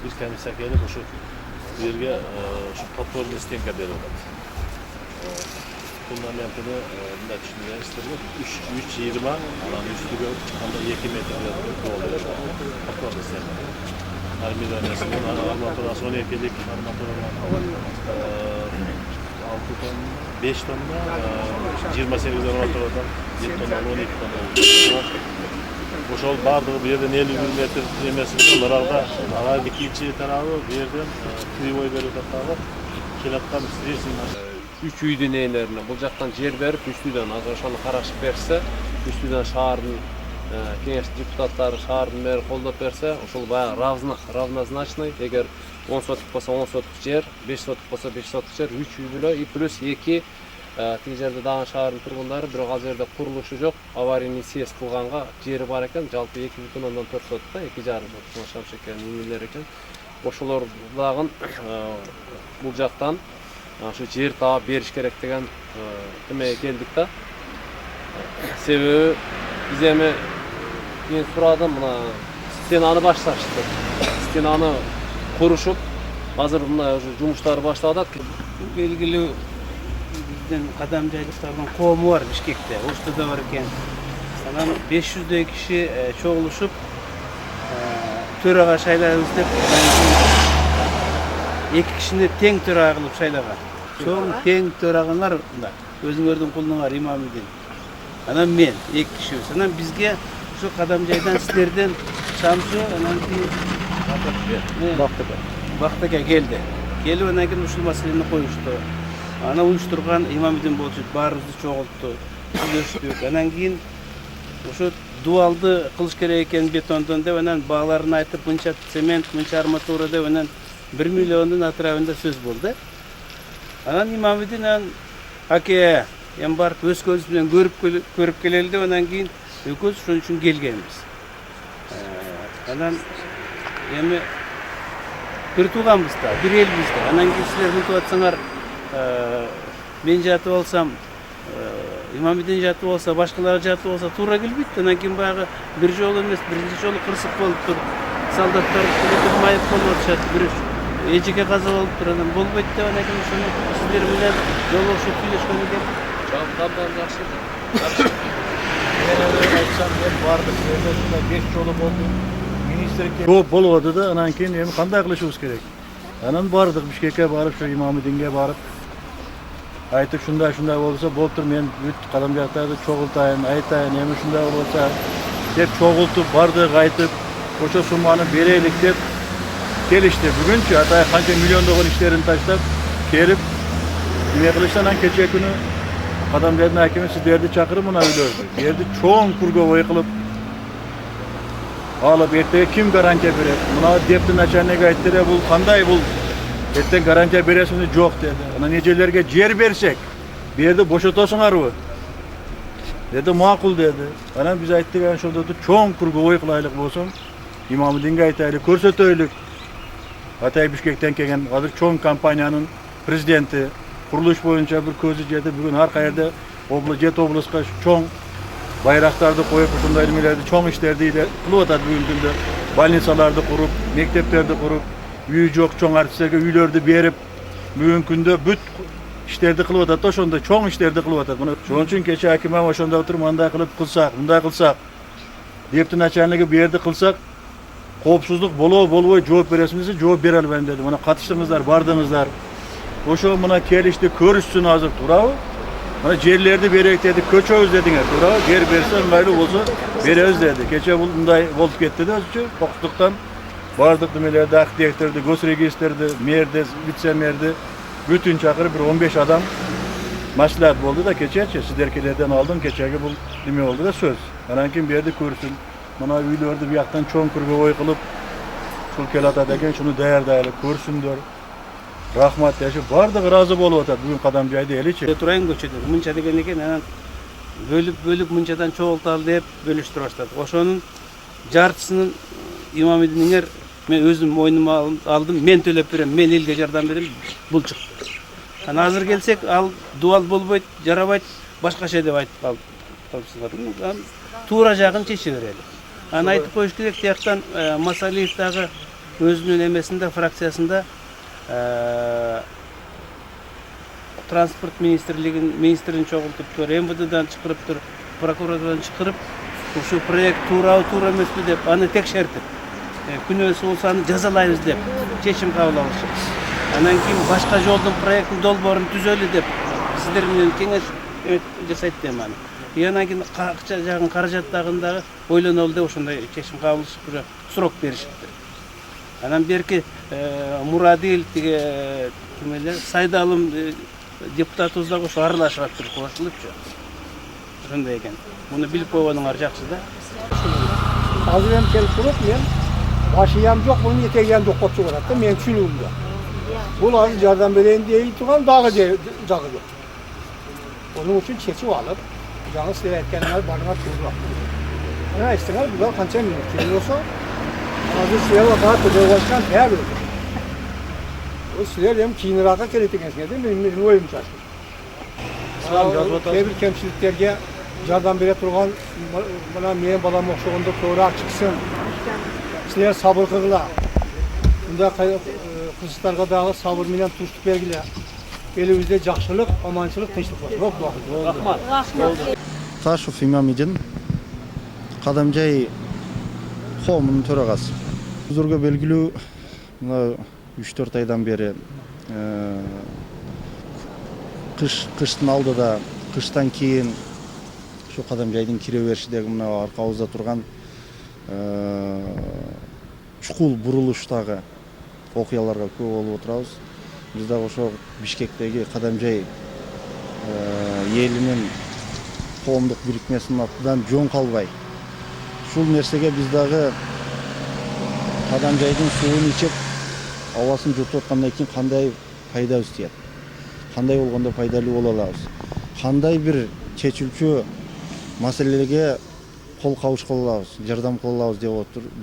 bir комиссия келip ошо bu yerге подпорный стенка берип атат. Фундаментini мындай түшүндүрүңүздөрбү 3,20 анан үстүгө чыкканда 2 метрге болот. Подпорный стенка. Армированиясы арматурасы 12-лик арматуралар 6 тонна, 5 тонна, 28 арматурадан 7 тонна, 12 тонна. Ошол бардыгы бу жерден 50 метр эмеси болот. Аралда ага экинчи тарабы бу жерден кривой берип атат. Келаткан встречный 3 үйдүн ээлерине бул жактан жер берип, үстүдөн азыр ошону карашып берсе, үстүдөн шаардын кеңеш депутаттары шаардын мэри колдоп берсе, ошол баягы равнозначный, эгер 10 соток болсо 10 соток жер, 5 соток болсо 5 соток жер, 3 үй бүлө и плюс 2 тиги жерде дагы шаардын тургундары, бирок ал жерде курулушу жок, аварийный съезд кылганга жери бар экен, жалпы 2,4 сотокта, 2,5 соток шамшекер нелер экен. Ошолор дагы бул жактан ошо жер таап бериш керек деген эмеге келдик да. Себеби биз эми мен сурадым, мына стенаны башташты. Стенаны курушуп, азыр мына уже жумуштары башталат. Белгилүү биздин кадам жайдыктардын коому бар Бишкекте, Ошто да бар экен. Анан 500 киши чогулушуп төрага шайлайбыз деп, эки кишини тең төрага кылып шайлаган. Чоң тең төрагаңар мында өзүңөрдүн кулуңар Имамидин. Анан мен эки кишибиз. Анан бизге ушу кадам жайдан силерден Шамшы, анан кийин Бактыга келди. Келип анан кийин ушул маселени коюшту. Аны уюштурган Имамидин болчу, баарыбызды чогултту, сүйлөштүк. Анан кийин ошо дуалды кылыш керек экен бетондон деп, анан бааларын айтып, мынча цемент, мынча арматура деп, анан 1 миллиондун атырабында сөз болду. Анан Имамидин аке эми барып өз көзүбүз менен көрүп келели деп, анан кийин экөөбүз ошон үчүн келгенбиз. Анан эми бир тууганбыз да, бир элбиз да. Анан кийин силер мынтип атсаңар, мен жатып алсам, Имамидин жатып болса, башкалар жатып болса туура келбейт. Анан кийин баягы бир жолу эмес, биринчи жолу кырсык болуптур. Солдаттар майып болуп атышат, бир эжеге каза болуптур. Анан болбойт деп, анан кийин ошону сиздер менен жолугушуп сүйлөшкөн экен. Абдан жакшы. Ben aytsam ben bardык жерде 5 жолу болду. Министрликке жооп болуп атты да, анан кийин эми кандай кылышыбыз керек? Анан бардык Бишкекке барып, ошо Имамидинге барып айтып, шундай болсо болуптур, мен бүт кадам жактарды чогултайын, айтайын, эми шундай болсо деп чогултуп, бардык айтып, ошо сумманы берелик деп келишти. Бүгүнчү атай канча миллиондогон иштерин таштап келип эме кылышты. Анан кечээ күнү кадам жайдын акими сиздерди чакырып мына үйлөрдү. Жерди чоң курговой кылып алып, эртеге ким гарантия берет? Мына депти начальник айтты да, бул кандай, бул эртең гарантия бересиңби? Жок деди. Анан эжелерге жер берсек, бу жерди бошотосуңарбы? Деди, макул деди. Анан биз айттык, ошондо чоң курговой кылайлык болсоң, Имамидинге айтайлы, көрсөтөйлүк. Атай Бишкектен келген азыр чоң компаниянын президенти, курулуш боюнча бир көзү жетип, бүгүн ар кайерде жет облуска чоң байрактарды коюп, ушундай немелерди, чоң иштерди кылып атат бүгүнкү күндө. Больницаларды куруп, мектептерди куруп, үй жок чоң артисттерге үйлөрдү берип, бүгүнкү күндө бүт иштерди кылып атат, ошондой чоң иштерди кылып атат. Ошон үчүн кечээ акимам ошондо отуруп, мындай кылып кылсак, мындай кылсак, депти начальниги бу жерди кылсак, коопсуздук болбой жооп бересиңиз, жооп бере албайм деди. Мына катыштыңыздар, бардыңыздар. Ошо мына келишти, көрүшсүн азыр, туурабы? Мына жерлерди берейик деди, көчөбүз дедиңер, туурабы? Жер берсе ыңгайлуу болсо беребиз деди. Кечээ бул мындай болуп кетти да, өзүчө кокустуктан бардык немелерди, архитекторду, госрегистрди, мэрди, вице-мэрди бүтүн чакырып, бир 15 адам маслихат болду да кечээчи. Сиздеркилерден алдым, кечээги бул неме болду да сөз. Анан кийин берди көрсүн. Мына үйлөрдү бияктан чоң курговой кылып, ушул келатат экен, шуну даярдайлы көрсүндөр. Рахмат дешип, бардык ыраазы болуп атат бүгүн кадам жайды эличи. Турайын көчөдө мынча деген экен, анан бөлүп мынчадан чогулталы деп бөлүштүрүп баштадык. Ошонун жартысынын Имамидиңер мен өзүм мойнума алдым, мен төлөп берем, мен элге жардам берем, бул чыкты. Анан азыр келсек, ал дуал болбойт, жарабайт, башкача деп айтып калыпсыздар. Туура жагын чече берели. Анан айтып коюш керек, тияктан Масалиев дагы өзүнүн эмесинде фракциясында транспорт министрин чогултуптур, МВДдан чакырыптыр, прокуратурадан чакырып, ушу проект туура эмеспи деп аны текшертип, күнөөсү болсо аны жазалайбыз деп чечим кабыл алышып. Анан кийин башка жолдун проекттин долбоорун түзөлү деп сиздер менен кеңеш жасайт дейм аны. Анан кийин акча жагын, каражат жагындагы ойлонолу деп ошондой чечим кабыл алышып, уже срок беришиптир. Анан берки Мурадил тиге кимелер Сайдалым депутатыбыз дагы ошо аралашып атыптыр, кошулупчу. Ошондой экен. Муну билип койгонуңар жакшы да. Азыр эми келип туруп, мен башыям жок, муну этегиям жок деп чыгарат да, менин түшүнүгүмдө. Бул азыр жардам берейин дей турган дагы жагы жок. Onun için çeçip alıp, canı size etkenler barına turlar. Yani isteler bunlar kança minut geliyorsa, azı size bakar tutuyor başkan değer verir. O size hem kiyiniraka keretkensin değil mi? Benim oyum çalışır. Bir kemçiliklerge yardım bere turgan, bana meyen balam okşuğunda doğru çıksın. Size sabır kırla. Bunda kızlarga dağı sabır minen tuştuk belgiler. Elimizde жақшылық, аманшылық, тынчылық бар. Рахмат. Ташев Имамидин Кадамжай коомунун төрагасы. Өзөргө белгилүү мына 3-4 айдан бери кыштын алдыда, кыштан кийин ошо Кадамжайдын кире беришидеги мына аркабызда турган чукул бурулуштагы окуяларга көп болуп отурабыз. Biz de ошо Бишкектеги Кадамжай элинин коомдук бирикмесинин атынан жөн калбай, ушул нерсеге биз дагы Кадамжайдын суун ичип, абасын жутуп аткандан кийин кандай пайдабыз тиет? Кандай болгондо пайдалуу боло алабыз? Кандай бир чечүүчү маселелерге кол кабыш кыла алабыз, жардам кыла алабыз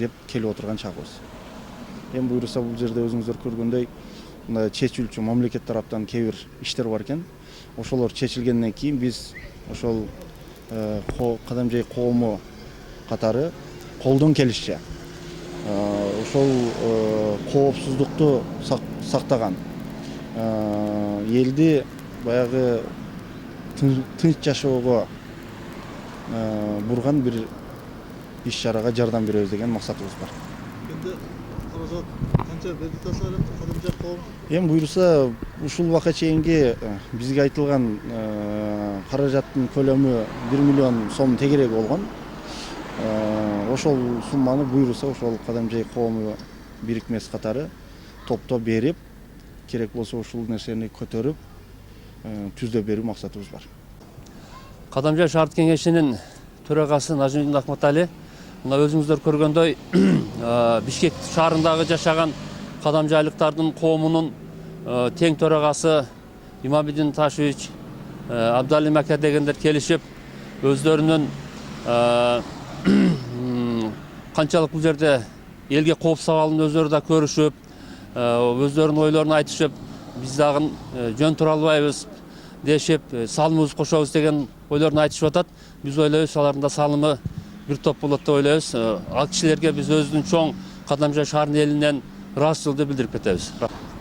деп келип отурган чагыбыз. Эми буюрса бул жерде өзүңүздөр көргөндөй чечүүчү мамлекет тараптан кээ бир иштер бар экен. Ошолор чечилгенден кийин биз ошол Кадамжай коому катары колдон келишче ошол коопсуздукту сактаган, элди баягы тынч жашоого бурган бир иш-чарага жардам беребиз деген максатыбыз бар. Эми буюрса ушул убакка чейинги бизге айтылган каражаттын көлөмү 1 миллион сом тегерек болгон. Ошол сумманы буюрса ошол Кадамжай коому бирикмеси катары топтоп берип, керек болсо ушул нерсени көтөрүп, түздөп берүү максатыбыз бар. Кадамжай шаардык кеңешинин төрагасы Нажмидин Ахматали, мына өзүңүздөр көргөндөй Бишкек шаарындагы жашаган Кадамжайлыктардын коомунун тең төрагасы Имамидин Ташевич, Абдали Мака дегендер келишип, өздөрүнүн канчалык бул жерде элге кооп сабалын өздөрү да көрүшүп, өздөрүнүн ойлорун айтышып, биз дагы жөн тура албайбыз дешип, салымыбыз кошобуз деген ойлорун айтышып атат. Биз ойлойбуз, алардын да салымы бир топ болот деп ойлойбуз. Ал кишилерге биз өзүбүздүн чоң Кадамжай шаарынын элинен ыраазычылықты билдирип кетебиз.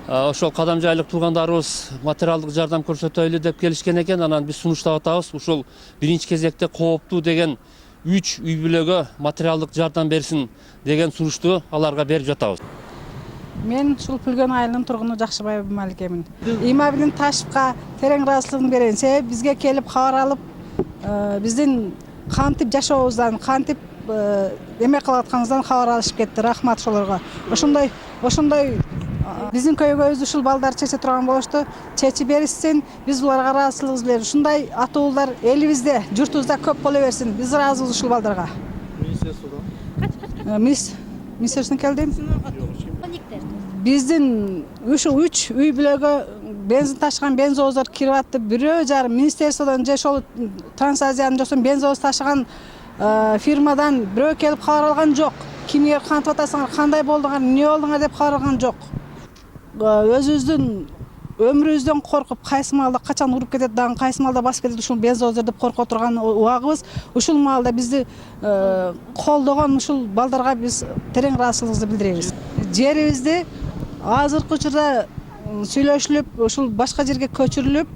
Ошол Кадамжайлык туугандарыбыз материалдык жардам көрсөтөлү деп келишкен экен. Анан биз сунуштап атабыз. Ушул биринчи кезекте кооптуу деген 3 үй бүлөгө материалдык жардам берсин деген сунушту аларга берип жатабыз. Мен ушул Пүлгөн айылынын тургуну Жакшыбай Маликемин. Имамидин Ташевка терең ыраазычылыгын берейин. Себеби бизге келип кабар алып, биздин кантип жашообуздан, кантип эме кылып атканыбыздан кабар алышып кетти. Рахмат ошолорго. Ошондой биздин көйгөйүбүздү ушул балдар чече турган болушту. Чечип беришсин, биз буларга ыраазычылыгыбызды билдиребиз. Ушундай атуулар элибизде, журтубузда көп боло берсин. Биз ыраазыбыз ушул балдарга. Министерстводон келдим. Биздин 3 үй бүлөгө бензин ташыган бензовоздор кирип атты. Бирөө жарым министерстводон же ошол Трансазиянын жосун бензовоз ташыган фирмадан бирөө келип кабар алган жок. Кимге кантип атасыңар, кандай болдуңар, эмне болдуңар деп кабар алган жок. Өзүбүздүн өмүрүбүздөн коркуп, кайсы маалда качан уруп кетет, дагы кайсы маалда басып кетет ушул бензовоздор деп коркуп отурган убагыбыз. Ушул маалда бизди колдогон ушул балдарга биз терең ыраазычылыгыбызды билдиребиз. жерибизди азыркы учурда сүйлөшүлүп ушул башка жерге көчүрүлүп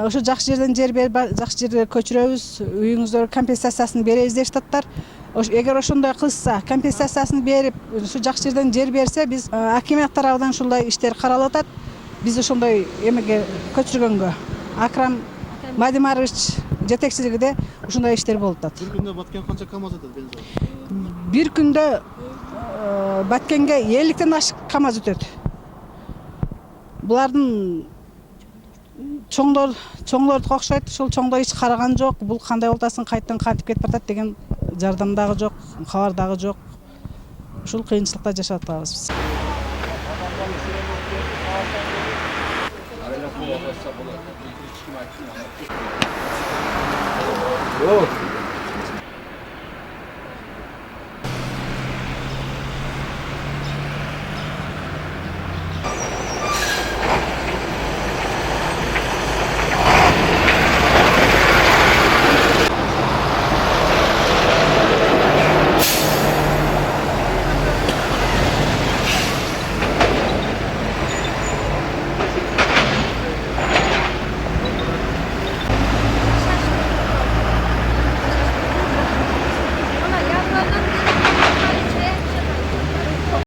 ошо жакшы жерден жер берип жакшы жерге көчүрөбүз, үйүңүздөр компенсациясын беребиз деп атат. Эгер ошондой кылса, компенсациясын берип, ушу жакшы жерден жер берсе, биз акимият тарабынан ушундай иштер каралып атат. Биз ошондой эмеге көчүргөнгө Акрам Мадимарович жетекчилигинде ушундай иштер болуп атат. Bir günde Batken kança kamaz ötedi benzin? Бир күндө Баткенге 50-тен ашык КАМАЗ өтөт. Булардын чоңдордука окшойт. Ушул чоңдор эч караган жок. Бул кандай болтасын кайттан кантип кетип атат деген жардам дагы жок, кабар дагы жок. Ушул кыйынчылыкта жашап атабыз биз.